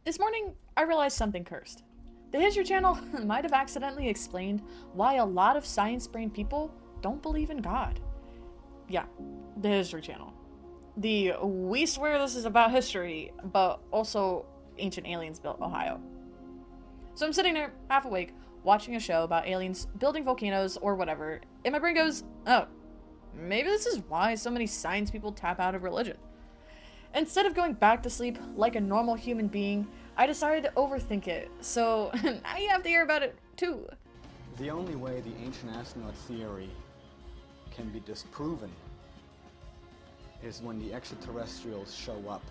This morning, I realized something cursed. The History Channel might have accidentally explained why a lot of science-brained people don't believe in God. Yeah, the History Channel. We swear this is about history, but also ancient aliens built Ohio. So I'm sitting there, half awake, watching a show about aliens building volcanoes or whatever, and my brain goes, oh, maybe this is why so many science people tap out of religion. Instead of going back to sleep like a normal human being, I decided to overthink it, so now you have to hear about it too. The only way the ancient astronaut theory can be disproven is when the extraterrestrials show up.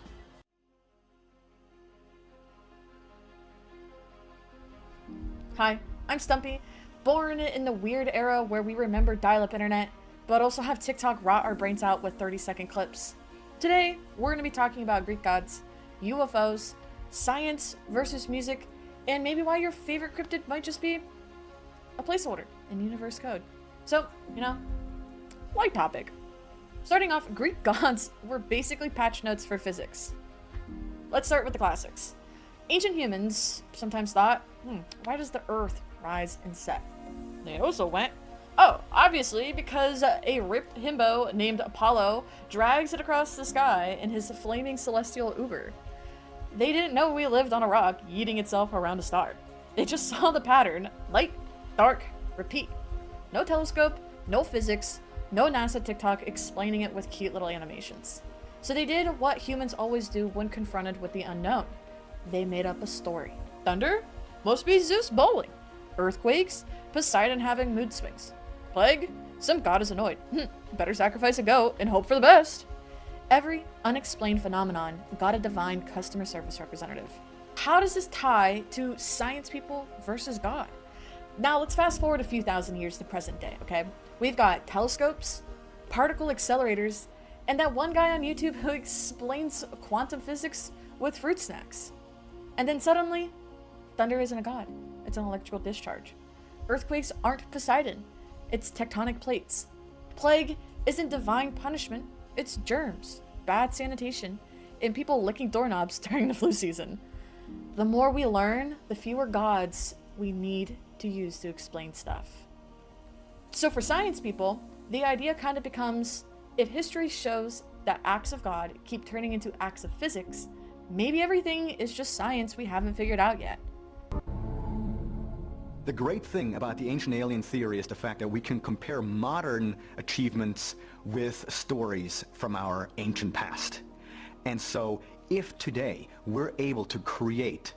Hi, I'm Stumpy, born in the weird era where we remember dial-up internet, but also have TikTok rot our brains out with 30-second clips. Today, we're going to be talking about Greek gods, UFOs, science versus music, and maybe why your favorite cryptid might just be a placeholder in universe code. So, light topic. Starting off, Greek gods were basically patch notes for physics. Let's start with the classics. Ancient humans sometimes thought, why does the earth rise and set? They also went, oh, obviously because a ripped himbo named Apollo drags it across the sky in his flaming celestial Uber. They didn't know we lived on a rock yeeting itself around a star. They just saw the pattern, light, dark, repeat. No telescope, no physics, no NASA TikTok explaining it with cute little animations. So they did what humans always do when confronted with the unknown. They made up a story. Thunder? Must be Zeus bowling. Earthquakes? Poseidon having mood swings. Plague? Some god is annoyed. Better sacrifice a goat and hope for the best. Every unexplained phenomenon got a divine customer service representative. How does this tie to science people versus God? Now let's fast forward a few thousand years to present day, okay? We've got telescopes, particle accelerators, and that one guy on YouTube who explains quantum physics with fruit snacks. And then suddenly, thunder isn't a god. It's an electrical discharge. Earthquakes aren't Poseidon. It's tectonic plates. Plague isn't divine punishment. It's germs, bad sanitation, and people licking doorknobs during the flu season. The more we learn, the fewer gods we need to use to explain stuff. So for science people, the idea kind of becomes, if history shows that acts of God keep turning into acts of physics, maybe everything is just science we haven't figured out yet. The great thing about the ancient alien theory is the fact that we can compare modern achievements with stories from our ancient past. And so, if today we're able to create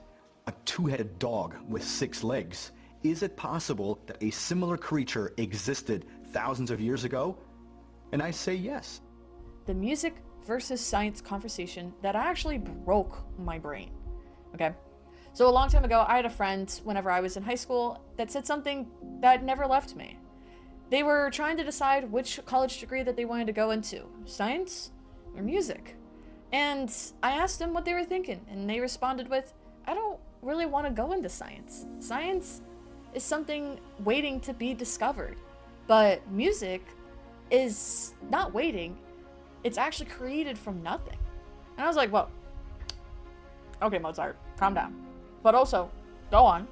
a two-headed dog with 6 legs, is it possible that a similar creature existed thousands of years ago? And I say yes. The music versus science conversation that actually broke my brain. Okay? So a long time ago, I had a friend whenever I was in high school that said something that never left me. They were trying to decide which college degree that they wanted to go into, science or music. And I asked them what they were thinking, and they responded with, I don't really want to go into science. Science is something waiting to be discovered. But music is not waiting, it's actually created from nothing. And I was like, whoa. Okay, Mozart, calm down. But also, go on.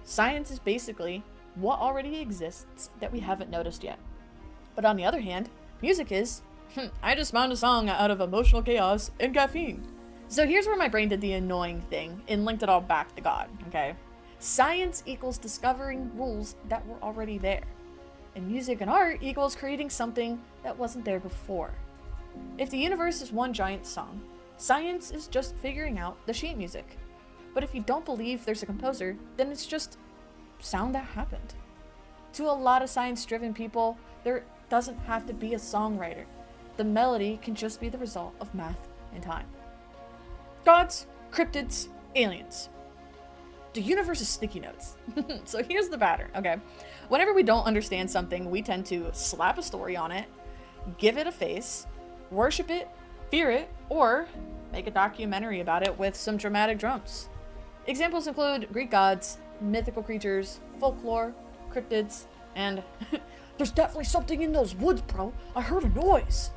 Science is basically what already exists that we haven't noticed yet. But on the other hand, music is, I just found a song out of emotional chaos and caffeine. So here's where my brain did the annoying thing and linked it all back to God, okay? Science equals discovering rules that were already there. And music and art equals creating something that wasn't there before. If the universe is one giant song, science is just figuring out the sheet music. But if you don't believe there's a composer, then it's just sound that happened. To a lot of science-driven people, there doesn't have to be a songwriter. The melody can just be the result of math and time. Gods, cryptids, aliens. The universe is sticky notes. So here's the pattern, okay? Whenever we don't understand something, we tend to slap a story on it, give it a face, worship it, fear it, or make a documentary about it with some dramatic drums. Examples include Greek gods, mythical creatures, folklore, cryptids, and there's definitely something in those woods, bro. I heard a noise.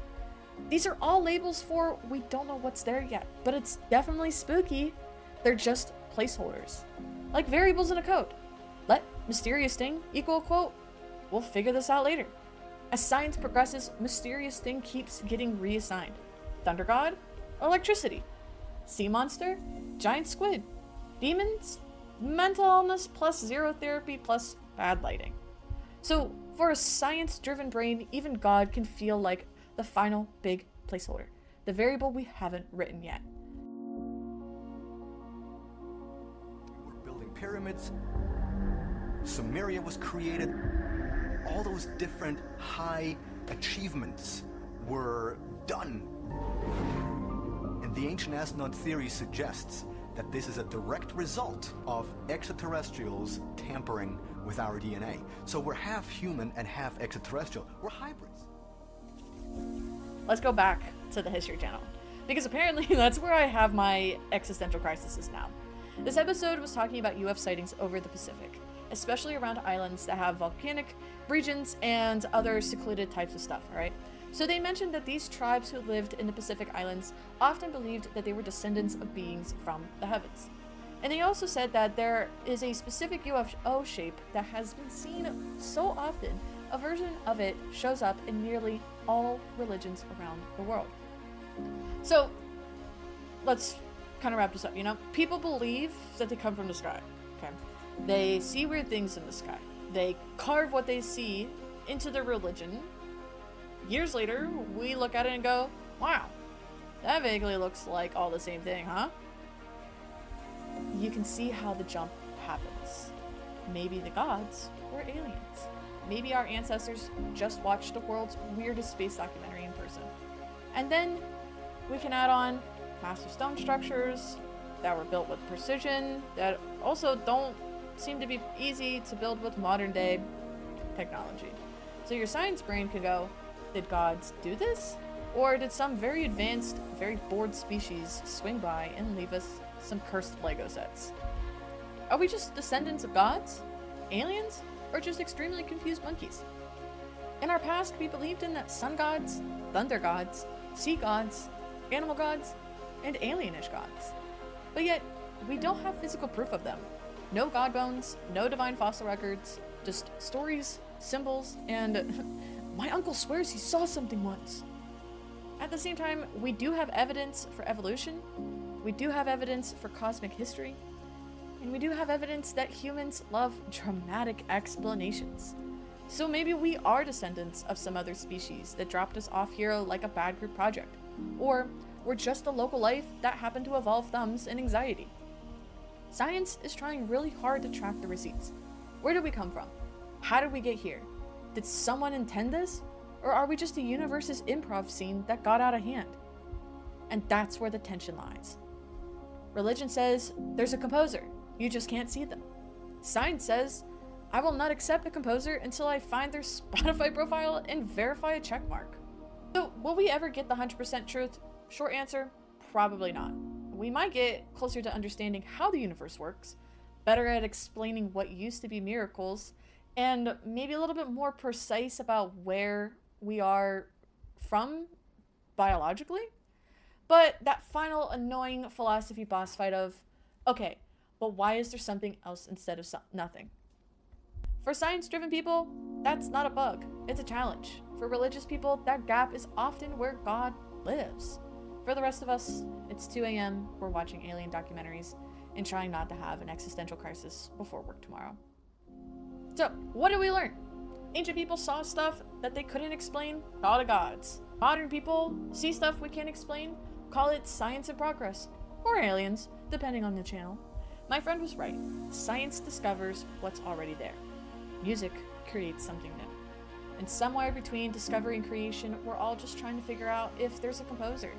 These are all labels for we don't know what's there yet, but it's definitely spooky. They're just placeholders, like variables in a code. Let mysterious thing equal quote, we'll figure this out later. As science progresses, mysterious thing keeps getting reassigned. Thunder god, electricity. Sea monster, giant squid. Demons, mental illness plus zero therapy plus bad lighting. So for a science-driven brain, even God can feel like the final big placeholder, the variable we haven't written yet. We're building pyramids. Sumeria was created. All those different high achievements were done. And the ancient astronaut theory suggests that this is a direct result of extraterrestrials tampering with our DNA. So we're half human and half extraterrestrial. We're hybrids. Let's go back to the History Channel, because apparently that's where I have my existential crises now. This episode was talking about UFO sightings over the Pacific, especially around islands that have volcanic regions and other secluded types of stuff, alright? So they mentioned that these tribes who lived in the Pacific Islands often believed that they were descendants of beings from the heavens. And they also said that there is a specific UFO shape that has been seen so often, a version of it shows up in nearly all religions around the world. So, let's kind of wrap this up, you know? People believe that they come from the sky, okay? They see weird things in the sky. They carve what they see into their religion. Years later, we look at it and go, wow, that vaguely looks like all the same thing, huh? You can see how the jump happens. Maybe the gods were aliens. Maybe our ancestors just watched the world's weirdest space documentary in person. And then we can add on massive stone structures that were built with precision, that also don't seem to be easy to build with modern day technology. So your science brain could go, did gods do this? Or did some very advanced, very bored species swing by and leave us some cursed Lego sets? Are we just descendants of gods? Aliens? Or just extremely confused monkeys? In our past, we believed in that sun gods, thunder gods, sea gods, animal gods, and alienish gods. But yet, we don't have physical proof of them. No god bones, no divine fossil records, just stories, symbols, and my uncle swears he saw something once. At the same time, we do have evidence for evolution, we do have evidence for cosmic history, and we do have evidence that humans love dramatic explanations. So maybe we are descendants of some other species that dropped us off here like a bad group project. Or we're just a local life that happened to evolve thumbs and anxiety. Science is trying really hard to track the receipts. Where did we come from? How did we get here? Did someone intend this? Or are we just a universe's improv scene that got out of hand? And that's where the tension lies. Religion says, there's a composer, you just can't see them. Science says, I will not accept a composer until I find their Spotify profile and verify a checkmark. So, will we ever get the 100% truth? Short answer, probably not. We might get closer to understanding how the universe works, better at explaining what used to be miracles, and maybe a little bit more precise about where we are from biologically. But that final annoying philosophy boss fight of, okay, but why is there something else instead of nothing? For science-driven people, that's not a bug, it's a challenge. For religious people, that gap is often where God lives. For the rest of us, it's 2 a.m., we're watching alien documentaries, and trying not to have an existential crisis before work tomorrow. So, what did we learn? Ancient people saw stuff that they couldn't explain, call it gods. Modern people see stuff we can't explain, call it science in progress, or aliens, depending on the channel. My friend was right. Science discovers what's already there. Music creates something new. And somewhere between discovery and creation, we're all just trying to figure out if there's a composer,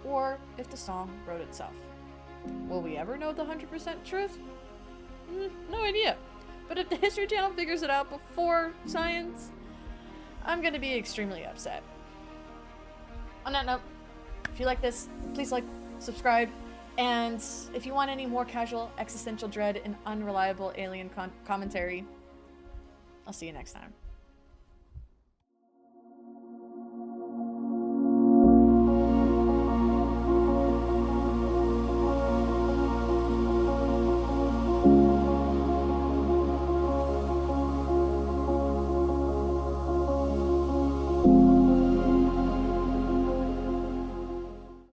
or if the song wrote itself. Will we ever know the 100% truth? No idea. But if the History Channel figures it out before science, I'm gonna be extremely upset. On that note, if you like this, please like, subscribe, and if you want any more casual existential dread and unreliable alien commentary, I'll see you next time.